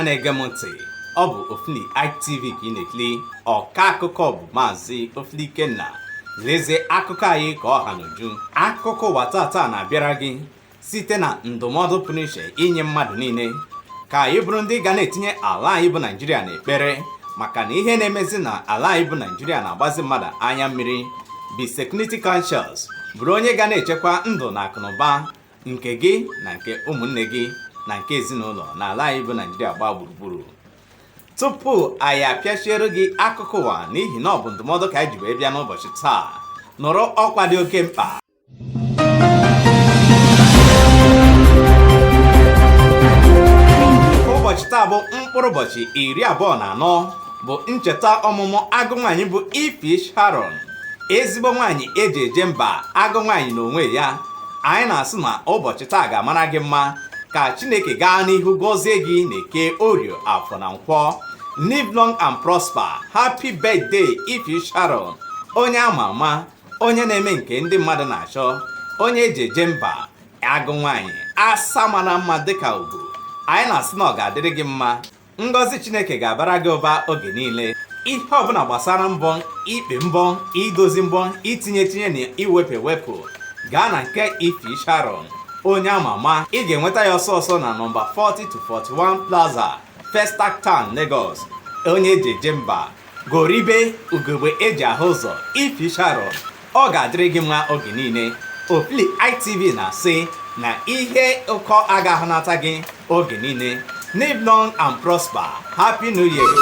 na-ege m ntị, ọ bụ OFILI-IYKE ka ị na-ekiri. Ọka akụkọ bụ Maazị OFILI-IYKE. Lezie akụkọ anyị ka ọha n'uju. Akụkọ ụwa tata na-abịara gị site na ndụmọdụ pụrụ iche inye mmadụ niile ka anyị bụrụ ndị ga na-etinye ala anyị bụ Naịjirịa n'ekpere, maka na ihe na-emezi na ala anyị bụ Naịjirịa na-agbazi mmadụ anya mmiri. Be security conscious, bụrụ onye ga na-echekwa ndụ na akụnụba nke gị na nke ụmụnne gị na nke ezinụlọ na ala anyị bụ Naịjirịa gbaa gburugburu. Tupu anyị apịachiere gị akụkọ ụwa, n'ihi na ọ bụ ndụmọdụ ka anyị ji wee bịa n'ụbọchị taa, nụrụ ọkwa dị oke mkpa. Ụbọchị taa bụ mkpụrụ ụbọchị 24 bụ ncheta ọmụmụ agụ nwaanyị bụ Ify Sharon, ezigbo nwaanyị eji eje mba, agụ nwaanyị n'onwe ya. Anyị na-asị na ụbọchị taa ga-amara gị mma, ka Chineke gaa n'ihu gọzie gị n'Eke, Orie, Afọ na Nkwọ. Live long and prosper. Happy birthday Ify Sharon, onye ama ama, onye na-eme nke ndị mmadụ na-achọ, onye eji eje mba, agụ nwaanyị asa mara mma dịka ugo. Anyị na-asị na ọ ga-adịrị gị mma, ngọzi Chineke ga-abara gị ụba oge niile. Ihe ọbụla gbasara mbọ, ikpe mbọ, idozi mbọ, itinye na iwepụ gaa na nke Ify Sharon, onye ama ama. Ị ga-enweta ya ọsọ na nọmba 40-41 Plaza, Festac Town, Lagos. Onye eji eje mba, goribe ugogbe eji ahụ ụzọ, Ify Sharon, ọ ga-adịrị gị mma oge niile. OFILI-IYKE na-asị na ihe ụkọ agaghị nata gị oge niile. Live long and prosper. Happy New Year.